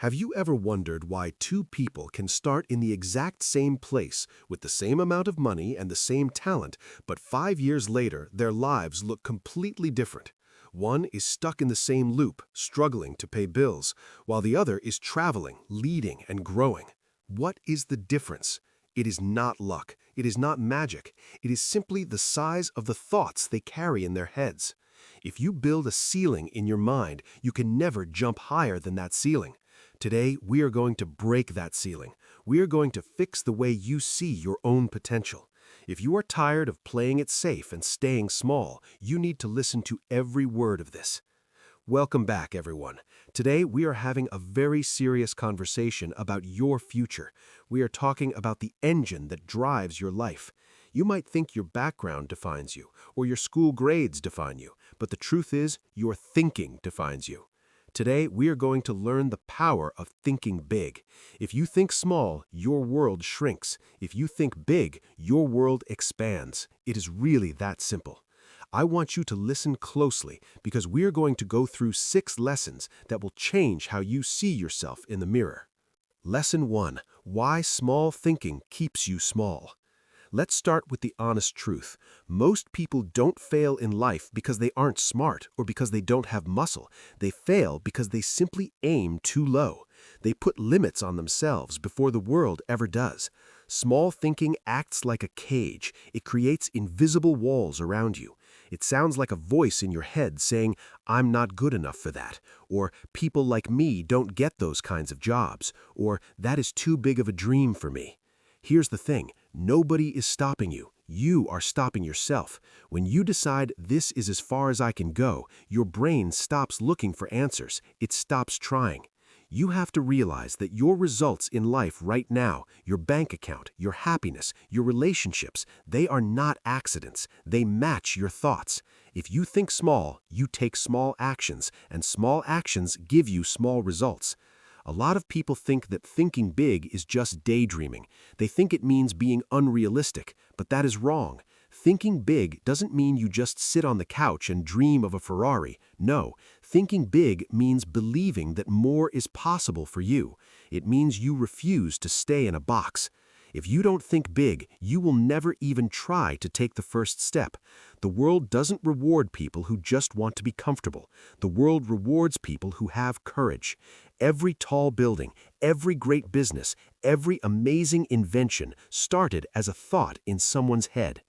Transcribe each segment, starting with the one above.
Have you ever wondered why two people can start in the exact same place with the same amount of money and the same talent, but 5 years later their lives look completely different? One is stuck in the same loop, struggling to pay bills, while the other is traveling, leading, and growing. What is the difference? It is not luck. It is not magic. It is simply the size of the thoughts they carry in their heads. If you build a ceiling in your mind, you can never jump higher than that ceiling. Today, we are going to break that ceiling. We are going to fix the way you see your own potential. If you are tired of playing it safe and staying small, you need to listen to every word of this. Welcome back, everyone. Today, we are having a very serious conversation about your future. We are talking about the engine that drives your life. You might think your background defines you, or your school grades define you, but the truth is, your thinking defines you. Today, we are going to learn the power of thinking big. If you think small, your world shrinks. If you think big, your world expands. It is really that simple. I want you to listen closely because we are going to go through 6 lessons that will change how you see yourself in the mirror. Lesson 1: Why small thinking keeps you small. Let's start with the honest truth. Most people don't fail in life because they aren't smart or because they don't have muscle. They fail because they simply aim too low. They put limits on themselves before the world ever does. Small thinking acts like a cage. It creates invisible walls around you. It sounds like a voice in your head saying, "I'm not good enough for that," or "People like me don't get those kinds of jobs," or "That is too big of a dream for me." Here's the thing, nobody is stopping you. You are stopping yourself. When you decide this is as far as I can go, your brain stops looking for answers. It stops trying. You have to realize that your results in life right now, your bank account, your happiness, your relationships, they are not accidents. They match your thoughts. If you think small, you take small actions, and small actions give you small results. A lot of people think that thinking big is just daydreaming. They think it means being unrealistic, but that is wrong. Thinking big doesn't mean you just sit on the couch and dream of a Ferrari. No, thinking big means believing that more is possible for you. It means you refuse to stay in a box. If you don't think big, you will never even try to take the first step. The world doesn't reward people who just want to be comfortable. The world rewards people who have courage. Every tall building, every great business, every amazing invention started as a thought in someone's head.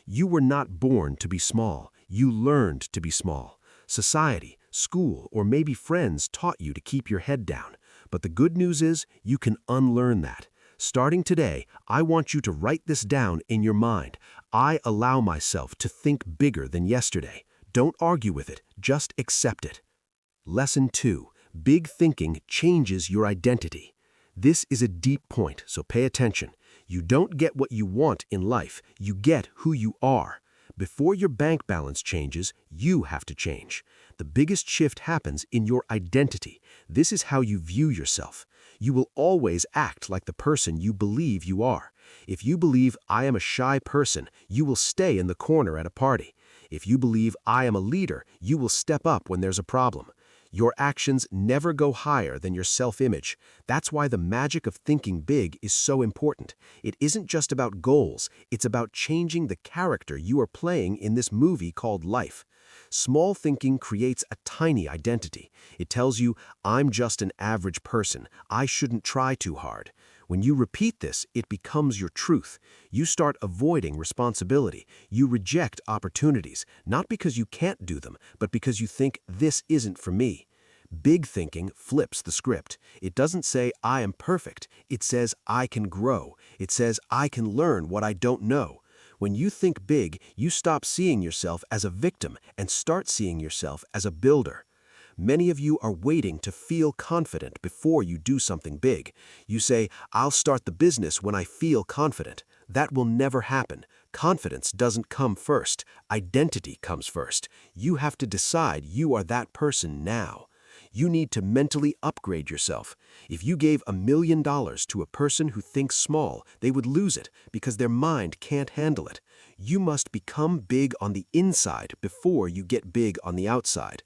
You were not born to be small. You learned to be small. Society, school, or maybe friends taught you to keep your head down. But the good news is you can unlearn that. Starting today, I want you to write this down in your mind. I allow myself to think bigger than yesterday. Don't argue with it, just accept it. Lesson 2: Big thinking changes your identity. This is a deep point, so pay attention. You don't get what you want in life, you get who you are. Before your bank balance changes, you have to change. The biggest shift happens in your identity. This is how you view yourself. You will always act like the person you believe you are. If you believe I am a shy person, you will stay in the corner at a party. If you believe I am a leader, you will step up when there's a problem. Your actions never go higher than your self-image. That's why the magic of thinking big is so important. It isn't just about goals, it's about changing the character you are playing in this movie called life. Small thinking creates a tiny identity. It tells you, I'm just an average person. I shouldn't try too hard. When you repeat this, it becomes your truth. You start avoiding responsibility. You reject opportunities, not because you can't do them, but because you think this isn't for me. Big thinking flips the script. It doesn't say, I am perfect. It says, I can grow. It says, I can learn what I don't know. When you think big, you stop seeing yourself as a victim and start seeing yourself as a builder. Many of you are waiting to feel confident before you do something big. You say, I'll start the business when I feel confident. That will never happen. Confidence doesn't come first. Identity comes first. You have to decide you are that person now. You need to mentally upgrade yourself. If you gave $1 million to a person who thinks small, they would lose it because their mind can't handle it. You must become big on the inside before you get big on the outside.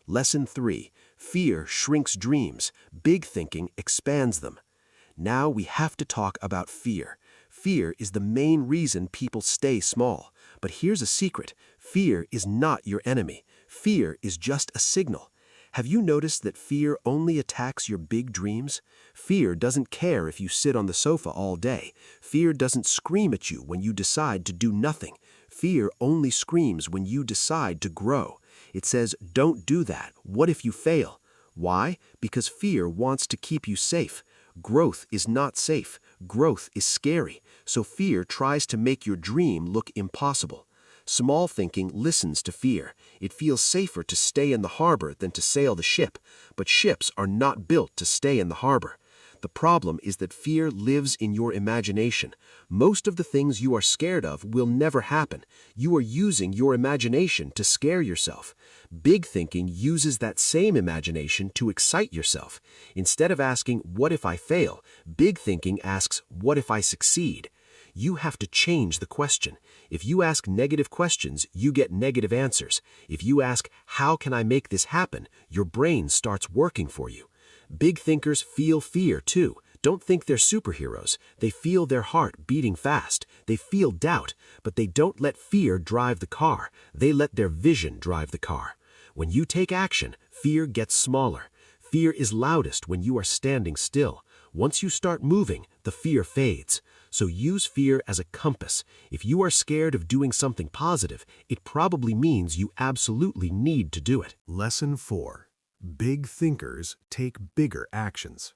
Lesson 3: Fear shrinks dreams. Big thinking expands them. Now we have to talk about fear. Fear is the main reason people stay small. But here's a secret. Fear is not your enemy. Fear is just a signal. Have you noticed that fear only attacks your big dreams? Fear doesn't care if you sit on the sofa all day. Fear doesn't scream at you when you decide to do nothing. Fear only screams when you decide to grow. It says, don't do that. What if you fail? Why? Because fear wants to keep you safe. Growth is not safe. Growth is scary. So fear tries to make your dream look impossible. Small thinking listens to fear. It feels safer to stay in the harbor than to sail the ship. But ships are not built to stay in the harbor. The problem is that fear lives in your imagination. Most of the things you are scared of will never happen. You are using your imagination to scare yourself. Big thinking uses that same imagination to excite yourself. Instead of asking, what if I fail? Big thinking asks, what if I succeed? You have to change the question. If you ask negative questions, you get negative answers. If you ask, how can I make this happen? Your brain starts working for you. Big thinkers feel fear too. Don't think they're superheroes. They feel their heart beating fast. They feel doubt, but they don't let fear drive the car. They let their vision drive the car. When you take action, fear gets smaller. Fear is loudest when you are standing still. Once you start moving, the fear fades. So use fear as a compass. If you are scared of doing something positive, it probably means you absolutely need to do it. Lesson 4. Big thinkers take bigger actions.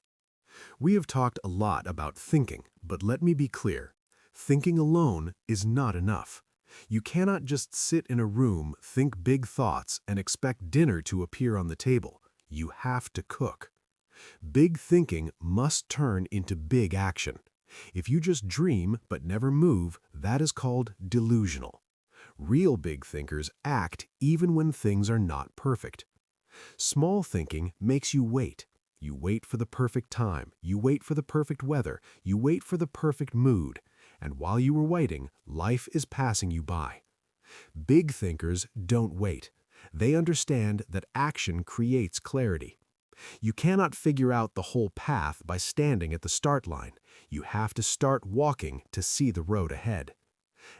We have talked a lot about thinking, but let me be clear. Thinking alone is not enough. You cannot just sit in a room, think big thoughts, and expect dinner to appear on the table. You have to cook. Big thinking must turn into big action. If you just dream but never move, that is called delusional. Real big thinkers act even when things are not perfect. Small thinking makes you wait. You wait for the perfect time. You wait for the perfect weather. You wait for the perfect mood. And while you are waiting, life is passing you by. Big thinkers don't wait. They understand that action creates clarity. You cannot figure out the whole path by standing at the start line. You have to start walking to see the road ahead.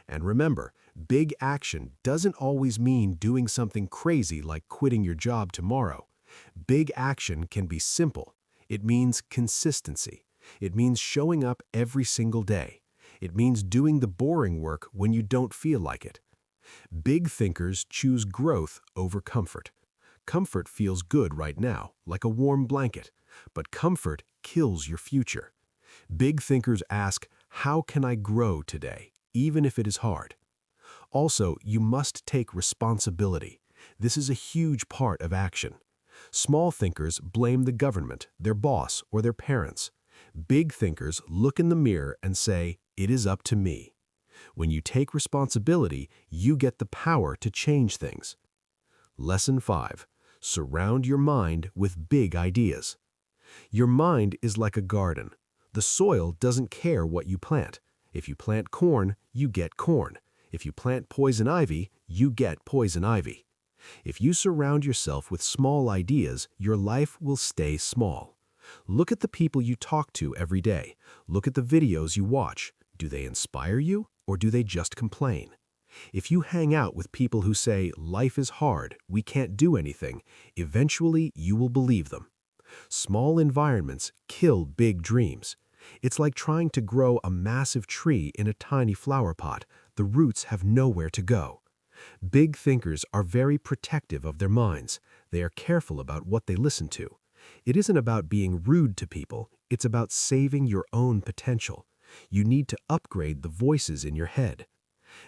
And remember, big action doesn't always mean doing something crazy like quitting your job tomorrow. Big action can be simple. It means consistency. It means showing up every single day. It means doing the boring work when you don't feel like it. Big thinkers choose growth over comfort. Comfort feels good right now, like a warm blanket, but comfort kills your future. Big thinkers ask, how can I grow today, even if it is hard? Also, you must take responsibility. This is a huge part of action. Small thinkers blame the government, their boss, or their parents. Big thinkers look in the mirror and say, it is up to me. When you take responsibility, you get the power to change things. Lesson 5. Surround your mind with big ideas. Your mind is like a garden. The soil doesn't care what you plant. If you plant corn, you get corn. If you plant poison ivy, you get poison ivy. If you surround yourself with small ideas, your life will stay small. Look at the people you talk to every day. Look at the videos you watch. Do they inspire you, or do they just complain? If you hang out with people who say, life is hard, we can't do anything, eventually you will believe them. Small environments kill big dreams. It's like trying to grow a massive tree in a tiny flower pot. The roots have nowhere to go. Big thinkers are very protective of their minds. They are careful about what they listen to. It isn't about being rude to people. It's about saving your own potential. You need to upgrade the voices in your head.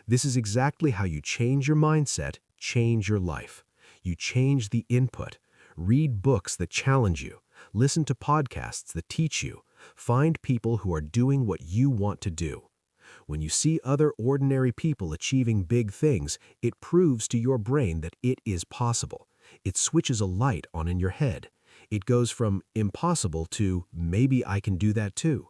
This is exactly how you change your mindset, change your life. You change the input. Read books that challenge you. Listen to podcasts that teach you. Find people who are doing what you want to do. When you see other ordinary people achieving big things, it proves to your brain that it is possible. It switches a light on in your head. It goes from impossible to maybe I can do that too.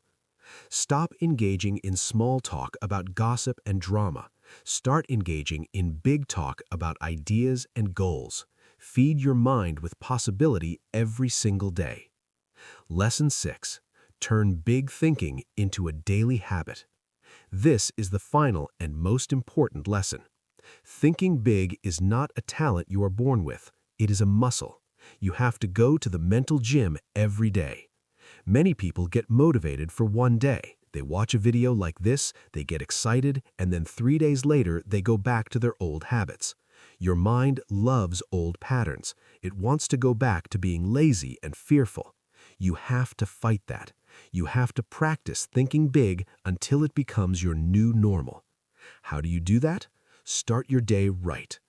Stop engaging in small talk about gossip and drama. Start engaging in big talk about ideas and goals. Feed your mind with possibility every single day. Lesson 6. Turn big thinking into a daily habit. This is the final and most important lesson. Thinking big is not a talent you are born with. It is a muscle. You have to go to the mental gym every day. Many people get motivated for one day. They watch a video like this, they get excited, and then 3 days later they go back to their old habits. Your mind loves old patterns. It wants to go back to being lazy and fearful. You have to fight that. You have to practice thinking big until it becomes your new normal. How do you do that? Start your day right.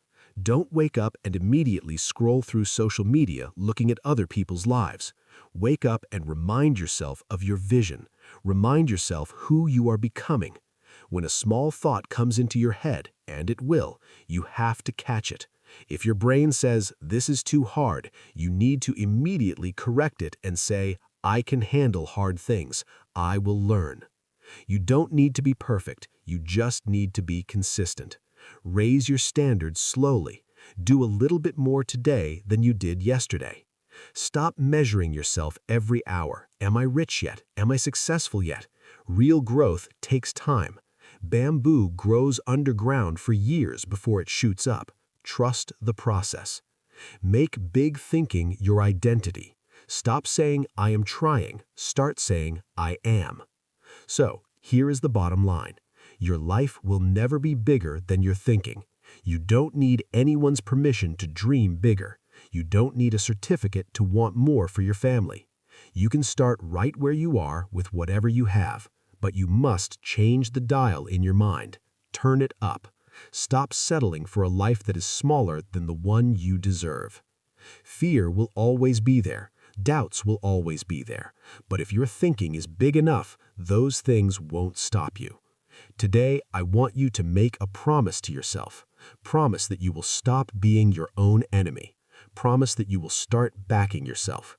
Don't wake up and immediately scroll through social media looking at other people's lives. Wake up and remind yourself of your vision. Remind yourself who you are becoming. When a small thought comes into your head, and it will, you have to catch it. If your brain says, "This is too hard," you need to immediately correct it and say, "I can handle hard things. I will learn." You don't need to be perfect. You just need to be consistent. Raise your standards slowly. Do a little bit more today than you did yesterday. Stop measuring yourself every hour. Am I rich yet? Am I successful yet? Real growth takes time. Bamboo grows underground for years before it shoots up. Trust the process. Make big thinking your identity. Stop saying, "I am trying." Start saying, "I am." So, here is the bottom line. Your life will never be bigger than your thinking. You don't need anyone's permission to dream bigger. You don't need a certificate to want more for your family. You can start right where you are with whatever you have, but you must change the dial in your mind. Turn it up. Stop settling for a life that is smaller than the one you deserve. Fear will always be there. Doubts will always be there. But if your thinking is big enough, those things won't stop you. Today, I want you to make a promise to yourself. Promise that you will stop being your own enemy. Promise that you will start backing yourself.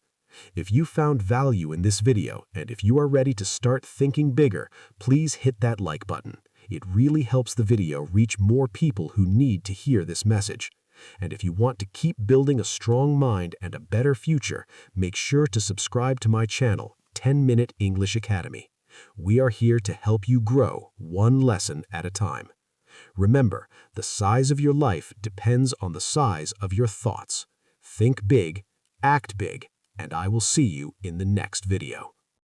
If you found value in this video, and if you are ready to start thinking bigger, please hit that like button. It really helps the video reach more people who need to hear this message. And if you want to keep building a strong mind and a better future, make sure to subscribe to my channel, 10-Minute English Academy. We are here to help you grow one lesson at a time. Remember, the size of your life depends on the size of your thoughts. Think big, act big, and I will see you in the next video.